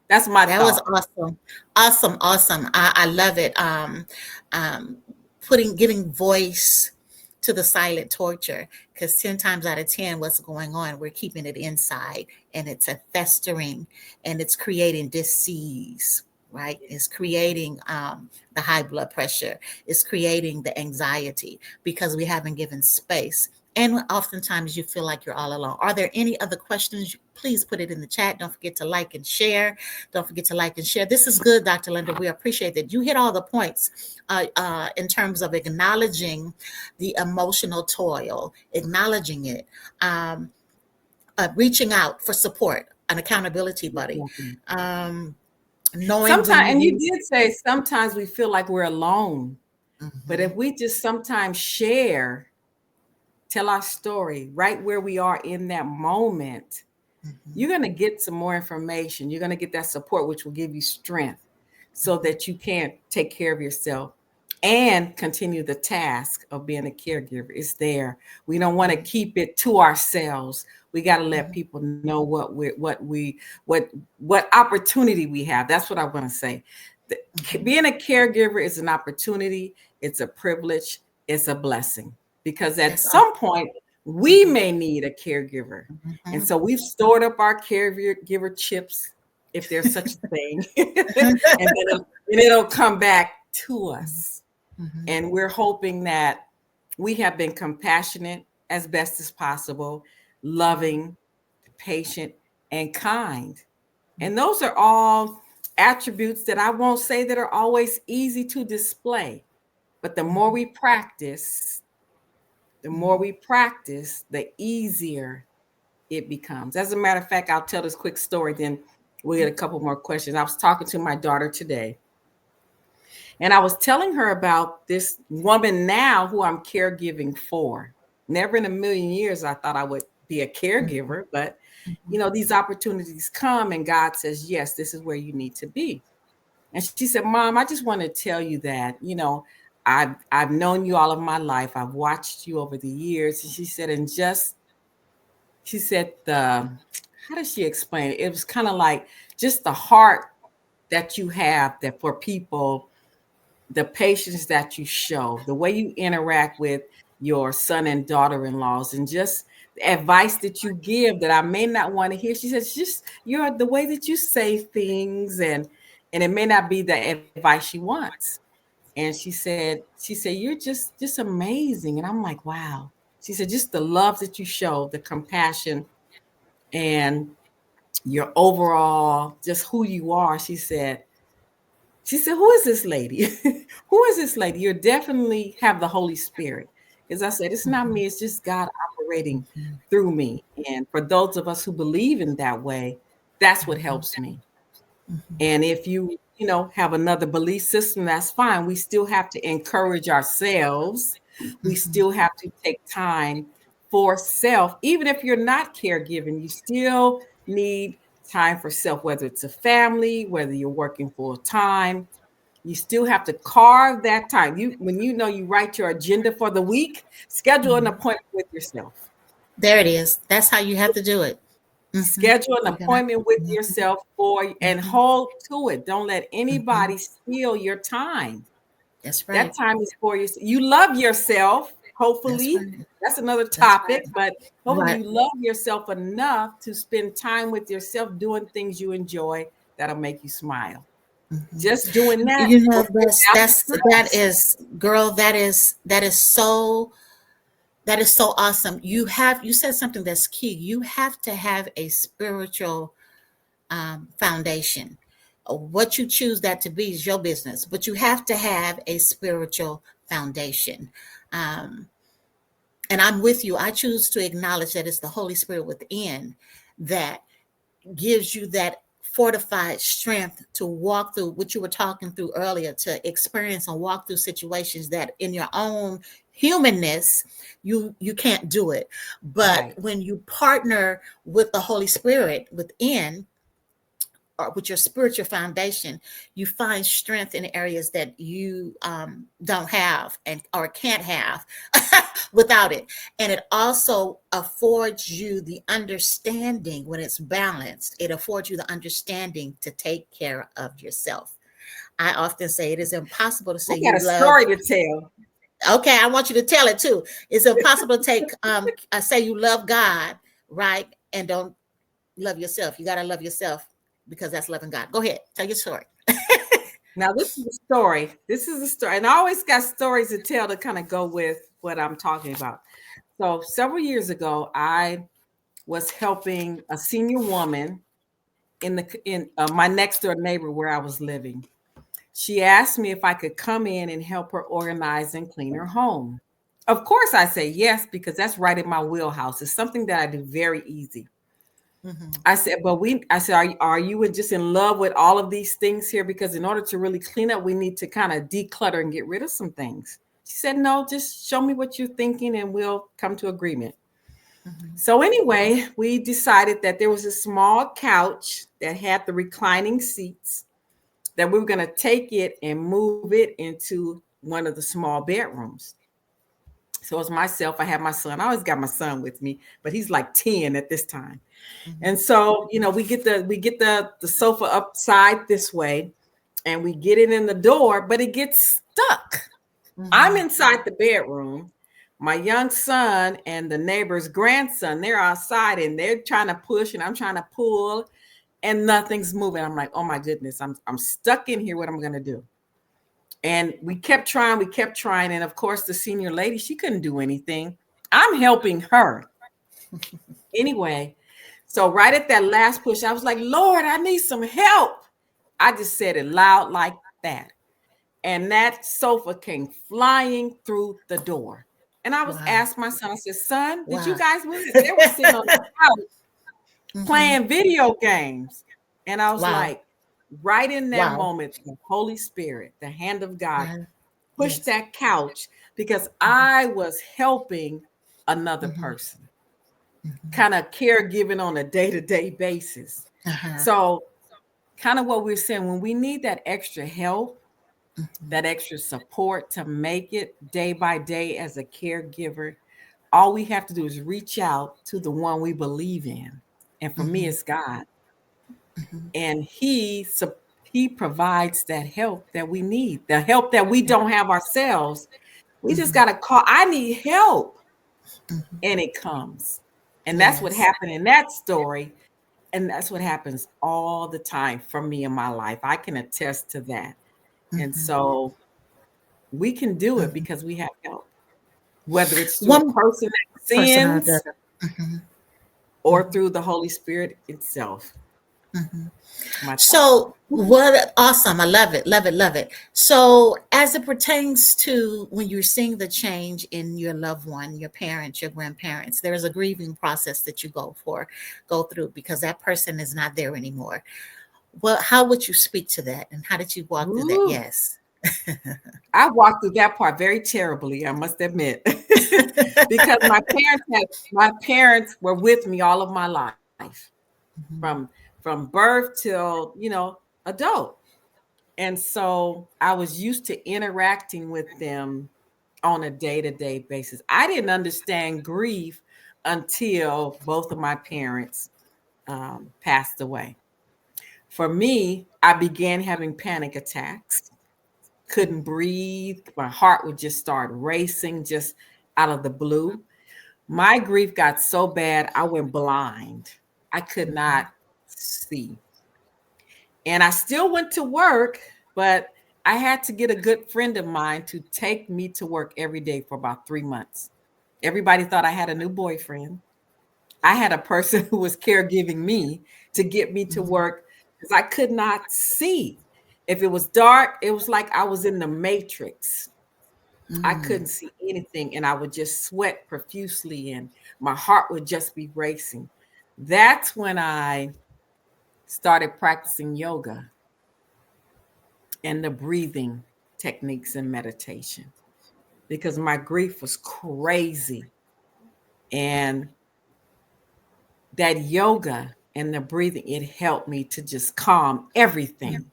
That's my thought. Was awesome. I love it. Giving voice to the silent torture, because 10 times out of 10, what's going on, we're keeping it inside, and it's a festering, and it's creating disease, right? It's creating the high blood pressure. It's creating the anxiety because we haven't given space. And oftentimes you feel like you're all alone. Are there any other questions? Please put it in the chat. Don't forget to like and share. This is good, Dr. Linda. We appreciate that. You hit all the points in terms of acknowledging the emotional toil, acknowledging it, reaching out for support, an accountability buddy. Knowing sometimes, and you did say sometimes we feel like we're alone. But if we just sometimes tell our story right where we are in that moment, you're going to get some more information. You're going to get that support, which will give you strength so that you can take care of yourself and continue the task of being a caregiver. It's there. We don't want to keep it to ourselves. We got to let people know what opportunity we have. That's what I want to say. Being a caregiver is an opportunity, it's a privilege, it's a blessing, because at some point we may need a caregiver. And so we've stored up our caregiver chips, if there's such a thing, and then it'll come back to us. And we're hoping that we have been compassionate as best as possible, loving, patient, and kind. And those are all attributes that I won't say that are always easy to display. But the more we practice, the easier it becomes. As a matter of fact, I'll tell this quick story, then we'll get a couple more questions. I was talking to my daughter today, and I was telling her about this woman now who I'm caregiving for. Never in a million years I thought I would be a caregiver, but these opportunities come and God says, yes, this is where you need to be. And she said, Mom, I just want to tell you that, I've known you all of my life. I've watched you over the years. And she said, how does she explain it? It was kind of like just the heart that you have that for people, the patience that you show, the way you interact with your son and daughter-in-laws, and just the advice that you give that I may not want to hear. She says, just the way that you say things, and it may not be the advice she wants. And she said, you're just amazing. And I'm like, wow. She said, just the love that you show, the compassion, and your overall, just who you are. She said, who is this lady? Who is this lady? You definitely have the Holy Spirit. As I said, it's not me, it's just God operating through me. And for those of us who believe in that way, that's what helps me. And if you have another belief system, that's fine. We still have to encourage ourselves. We still have to take time for self. Even if you're not caregiving, you still need time for self, whether it's a family, whether you're working full time. You still have to carve that time. When you write your agenda for the week, schedule an appointment with yourself. There it is. That's how you have to do it. Schedule an appointment with yourself and hold to it. Don't let anybody steal your time. That's right. That time is for you. You love yourself. Hopefully, that's another topic, but hopefully you love yourself enough to spend time with yourself doing things you enjoy that'll make you smile. Just doing that. That is so awesome. You said something that's key. You have to have a spiritual foundation. What you choose that to be is your business, but you have to have a spiritual foundation. And I'm with you. I choose to acknowledge that it's the Holy Spirit within that gives you that fortified strength to walk through what you were talking through earlier, to experience and walk through situations that in your own humanness, you can't do it. But when you partner with the Holy Spirit within, or with your spiritual foundation, you find strength in areas that you don't have or can't have without it. And it also affords you the understanding when it's balanced. It affords you the understanding to take care of yourself. I often say it is impossible to say you got a story to tell. Okay, I want you to tell it too. It's impossible to say you love God, right, and don't love yourself. You got to love yourself, because that's loving God. Go ahead. Tell your story. Now, this is a story. And I always got stories to tell to kind of go with what I'm talking about. So several years ago, I was helping a senior woman in my next door neighbor where I was living. She asked me if I could come in and help her organize and clean her home. Of course, I say yes, because that's right in my wheelhouse. It's something that I do very easy. I said, are you just in love with all of these things here? Because in order to really clean up, we need to kind of declutter and get rid of some things. She said, no, just show me what you're thinking and we'll come to agreement. So anyway, we decided that there was a small couch that had the reclining seats, that we were going to take it and move it into one of the small bedrooms. So it was myself. I had my son. I always got my son with me, but he's like 10 at this time. And so, we get the sofa upside this way, and we get it in the door, but it gets stuck. I'm inside the bedroom. My young son and the neighbor's grandson, they're outside and they're trying to push and I'm trying to pull and nothing's moving. I'm like, oh my goodness, I'm stuck in here. What am I going to do? And we kept trying. And of course, the senior lady, she couldn't do anything. I'm helping her. Anyway, so right at that last push, I was like, Lord, I need some help. I just said it loud like that. And that sofa came flying through the door. And I was asked my son, I said, son, did you guys move? They were sitting on the couch playing video games. And I was like, right in that moment, the Holy Spirit, the hand of God, pushed that couch because I was helping another person, kind of caregiving on a day-to-day basis. So kind of what we're saying, when we need that extra help, that extra support to make it day by day as a caregiver, all we have to do is reach out to the one we believe in. And for me, it's God. And he provides that help that we need, the help that we don't have ourselves. We just got to call, I need help. And it comes. And that's what happened in that story. And that's what happens all the time for me in my life. I can attest to that. And so we can do it because we have help, whether it's through a person that sins or through the Holy Spirit itself. So what awesome. I love it. Love it. Love it. So as it pertains to when you're seeing the change in your loved one, your parents, your grandparents, there's a grieving process that you go through because that person is not there anymore. Well, how would you speak to that? And how did you walk through that? Yes. I walked through that part very terribly, I must admit, because my parents were with me all of my life, from birth till, adult. And so I was used to interacting with them on a day-to-day basis. I didn't understand grief until both of my parents passed away. For me, I began having panic attacks, couldn't breathe. My heart would just start racing just out of the blue. My grief got so bad, I went blind. I could not see. And I still went to work, but I had to get a good friend of mine to take me to work every day for about 3 months. Everybody thought I had a new boyfriend. I had a person who was caregiving me to get me to work because I could not see. If it was dark, it was like I was in the Matrix. I couldn't see anything, and I would just sweat profusely, and my heart would just be racing. That's when I started practicing yoga and the breathing techniques and meditation because my grief was crazy. And that yoga and the breathing, it helped me to just calm everything,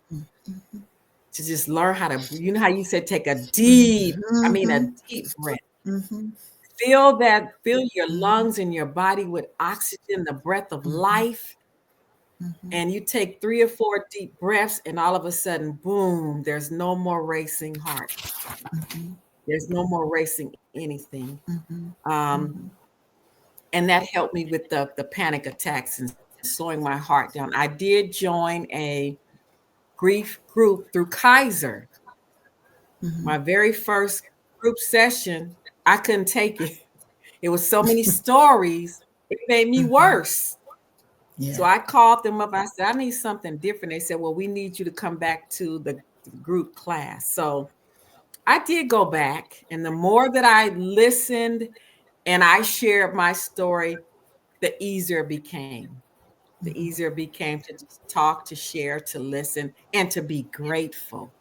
to just learn how to, how you said, take a deep, a deep breath. Feel your lungs and your body with oxygen, the breath of life. And you take 3 or 4 deep breaths, and all of a sudden, boom, there's no more racing heart. There's no more racing anything. And that helped me with the panic attacks and slowing my heart down. I did join a grief group through Kaiser. My very first group session, I couldn't take it. It was so many stories, it made me worse. Yeah. So I called them up. I said, I need something different. They said, well, we need you to come back to the group class. So I did go back. And the more that I listened and I shared my story, the easier it became. The easier it became to talk, to share, to listen, and to be grateful.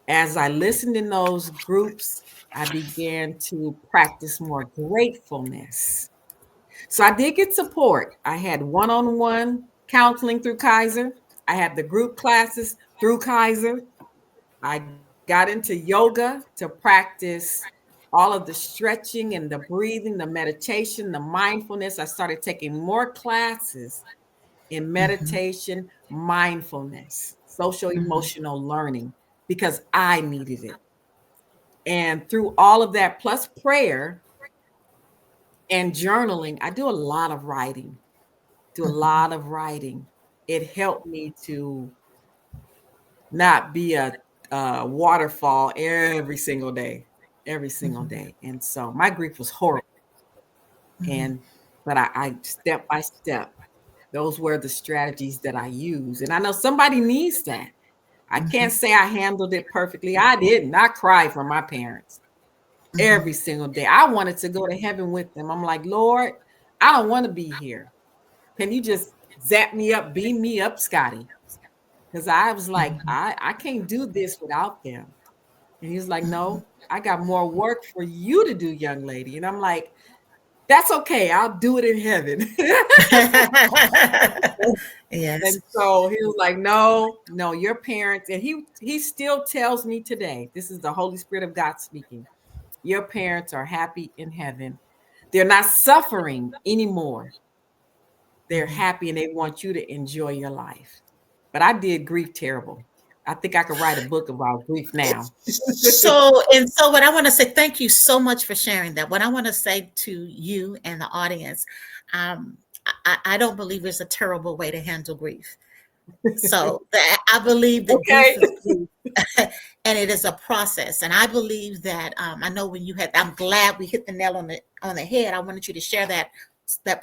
As I listened in those groups, I began to practice more gratefulness. So I did get support. I had one-on-one counseling through Kaiser. I had the group classes through Kaiser. I got into yoga to practice all of the stretching and the breathing, the meditation, the mindfulness. I started taking more classes in meditation, mindfulness. social emotional learning, because I needed it. And through all of that, plus prayer and journaling, I do a lot of writing. It helped me to not be a waterfall every single day. And so my grief was horrible. But I step by step, those were the strategies that I use. And I know somebody needs that. I can't say I handled it perfectly. I didn't. I cried for my parents every single day. I wanted to go to heaven with them. I'm like, Lord, I don't want to be here. Can you just zap me up, beam me up, Scotty? Because I was like, I can't do this without them. And he was like, no, I got more work for you to do, young lady. And I'm like, that's okay. I'll do it in heaven. Yes. And so he was like, no, your parents. And he still tells me today, this is the Holy Spirit of God speaking. Your parents are happy in heaven. They're not suffering anymore. They're happy and they want you to enjoy your life. But I did grief terrible. I think I could write a book about grief now. So what I want to say, thank you so much for sharing that. What I want to say to you and the audience, I don't believe it's a terrible way to handle grief. So I believe that grief is grief, and it is a process. And I believe that I know when I'm glad we hit the nail on the head. I wanted you to share that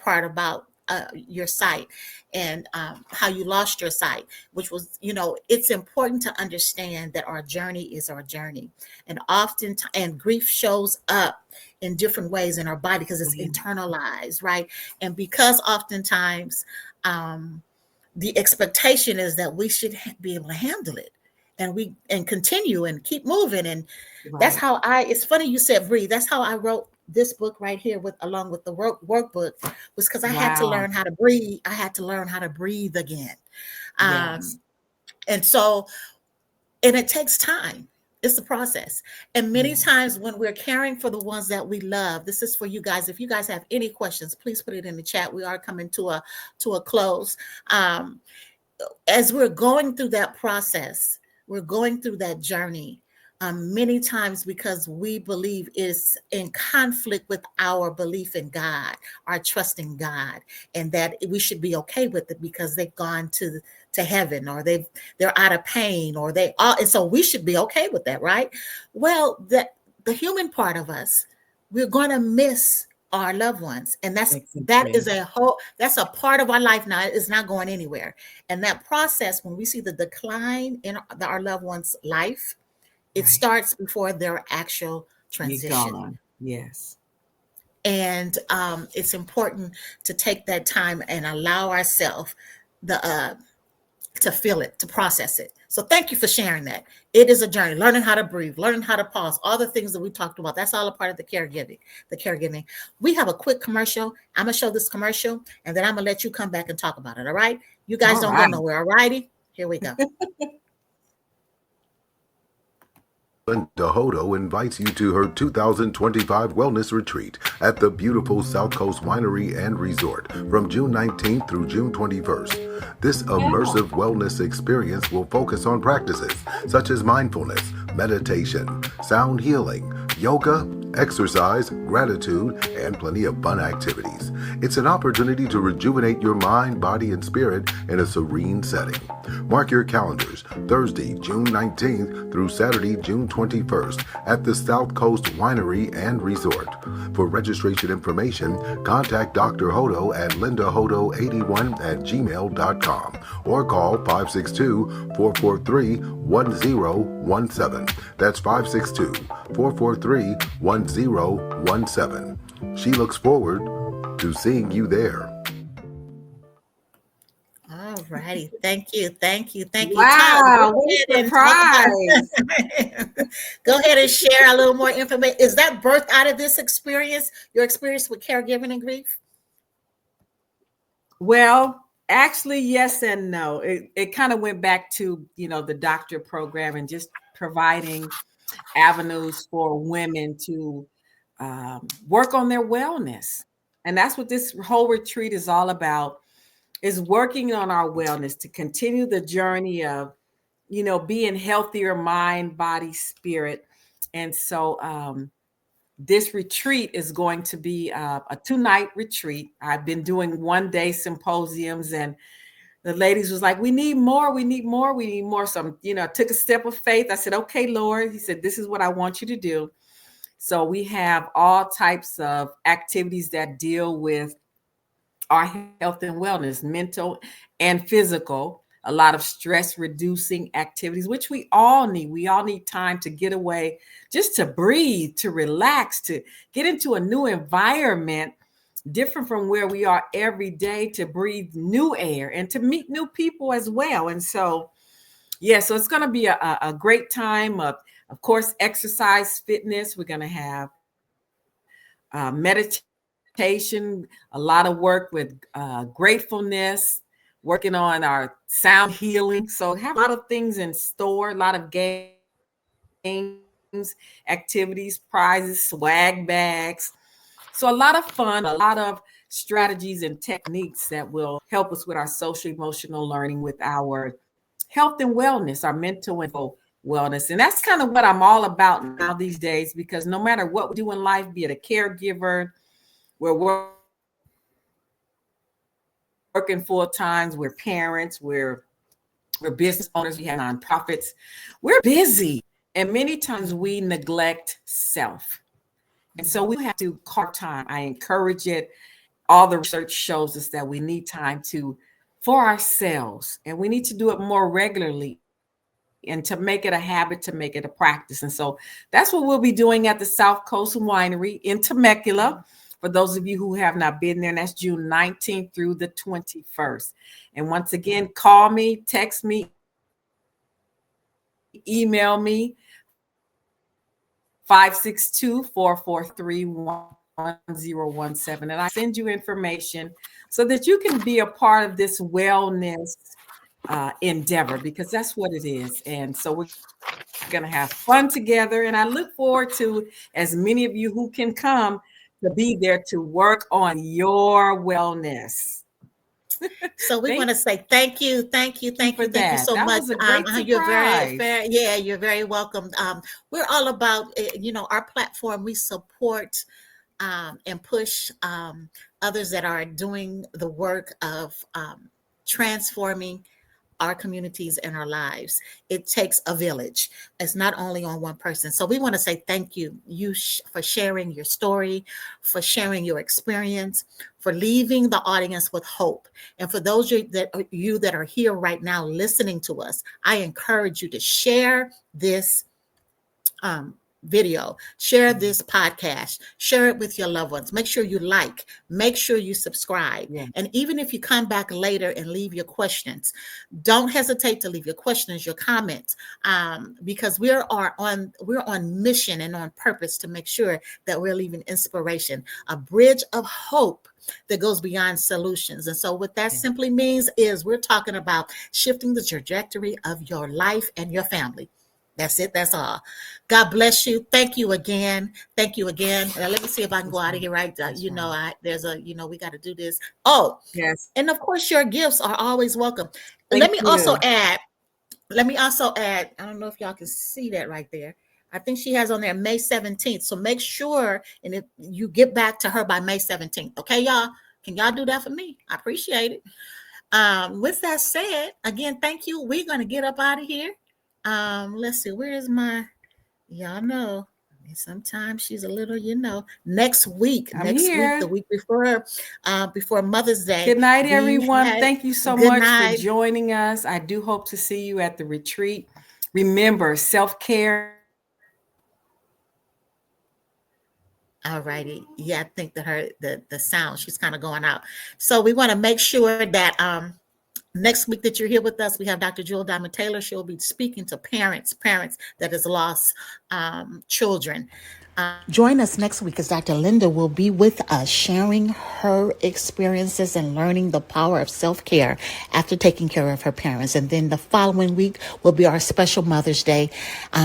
part about your sight and how you lost your sight, which was, it's important to understand that our journey is our journey. And often, and grief shows up in different ways in our body because it's internalized, right? And because oftentimes the expectation is that we should be able to handle it and continue and keep moving. And that's how it's funny you said breathe. That's how I wrote this book right here along with the workbook, was because I had to learn how to breathe. I had to learn how to breathe again. And so, and it takes time. It's a process. And many times when we're caring for the ones that we love, this is for you guys. If you guys have any questions, please put it in the chat. We are coming to a close. As we're going through that process, we're going through that journey, many times because we believe is in conflict with our belief in God, our trust in God, and that we should be okay with it because they've gone to heaven, or they're out of pain, or and so we should be okay with that, right? Well, the human part of us, we're going to miss our loved ones, and that's a part of our life now. It's not going anywhere. And that process, when we see the decline in our loved one's life, it starts before their actual transition. Yes. And it's important to take that time and allow ourselves to feel it, to process it. So thank you for sharing that. It is a journey, learning how to breathe, learning how to pause, all the things that we talked about. That's all a part of the caregiving. We have a quick commercial. I'm going to show this commercial, and then I'm going to let you come back and talk about it. All right. You guys don't go nowhere. All righty. Here we go. Linda Hodo invites you to her 2025 Wellness Retreat at the beautiful South Coast Winery and Resort from June 19th through June 21st. This immersive wellness experience will focus on practices such as mindfulness, meditation, sound healing, yoga, exercise, gratitude, and plenty of fun activities. It's an opportunity to rejuvenate your mind, body, and spirit in a serene setting. Mark your calendars, Thursday, June 19th through Saturday, June 21st at the South Coast Winery and Resort. For registration information, contact Dr. Hodo at lindahodo81@gmail.com or call 562-443-1017. That's 562-443-1017. She looks forward to seeing you there. All righty. Thank you. Wow, what a surprise. Go ahead and share a little more information. Is that birthed out of this experience, your experience with caregiving and grief? Well, actually, yes and no. It kind of went back to, the doctor program and just providing avenues for women to work on their wellness. And that's what this whole retreat is all about, is working on our wellness to continue the journey of being healthier mind, body, spirit. And so this retreat is going to be a 2-night retreat. I've been doing 1-day symposiums, and the ladies was like, we need more, we need more, we need more. So, I took a step of faith. I said, okay, Lord. He said, this is what I want you to do. So we have all types of activities that deal with our health and wellness, mental and physical, a lot of stress reducing activities, which we all need. We all need time to get away, just to breathe, to relax, to get into a new environment, different from where we are every day, to breathe new air and to meet new people as well. And so, so it's going to be a great time of course, exercise, fitness. We're going to have meditation, a lot of work with gratefulness, working on our sound healing. So have a lot of things in store, a lot of games, activities, prizes, swag bags. So a lot of fun, a lot of strategies and techniques that will help us with our social emotional learning, with our health and wellness, our mental and wellness. And that's kind of what I'm all about now these days, because no matter what we do in life, be it a caregiver, we're working full time, we're parents, we're business owners, we have nonprofits, we're busy. And many times we neglect self. And so we have to carve time. I encourage it. All the research shows us that we need time for ourselves, and we need to do it more regularly, and to make it a habit, to make it a practice. And so that's what we'll be doing at the South Coast Winery in Temecula. For those of you who have not been there, and that's June 19th through the 21st. And once again, call me, text me, email me, 562-443-1017. And I send you information so that you can be a part of this wellness endeavor, because that's what it is. And so we're going to have fun together. And I look forward to as many of you who can come to be there to work on your wellness. So we want to say thank you so that much. Was a great You're you're very welcome. We're all about, our platform. We support and push others that are doing the work of transforming our communities and our lives. It takes a village. It's not only on one person. So we want to say thank you for sharing your story, for sharing your experience, for leaving the audience with hope. And for those that are here right now listening to us, I encourage you to share this video, share this podcast, share it with your loved ones. Make sure you make sure you subscribe. Yeah. And even if you come back later and leave your questions, don't hesitate to leave your questions, your comments, because we're on mission and on purpose to make sure that we're leaving inspiration, a bridge of hope that goes beyond solutions. And so what that simply means is we're talking about shifting the trajectory of your life and your family. That's it. That's all. God bless you. Thank you again. Thank you again. Now, let me see if I can go out of here right. We got to do this. Oh, yes. And of course, your gifts are always welcome. Let me also add, I don't know if y'all can see that right there. I think she has on there May 17th. So make sure, and if you get back to her by May 17th. Okay, y'all? Can y'all do that for me? I appreciate it. With that said, again, thank you. We're going to get up out of here. Let's see, where is y'all know, sometimes she's a little, next week, the week before Mother's Day. Good night, everyone. Thank you so much for joining us. I do hope to see you at the retreat. Remember, self-care. All righty. Yeah, I think that the sound, she's kind of going out. So we want to make sure that, next week that you're here with us, we have Dr. Jewel Diamond Taylor. She'll be speaking to parents that has lost children. Join us next week as Dr. Linda will be with us, sharing her experiences and learning the power of self-care after taking care of her parents. And then the following week will be our special Mother's Day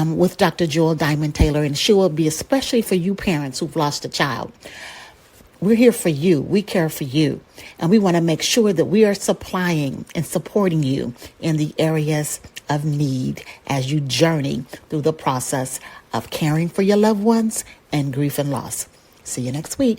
with Dr. Jewel Diamond Taylor. And she will be especially for you parents who've lost a child. We're here for you. We care for you. And we want to make sure that we are supplying and supporting you in the areas of need as you journey through the process of caring for your loved ones and grief and loss. See you next week.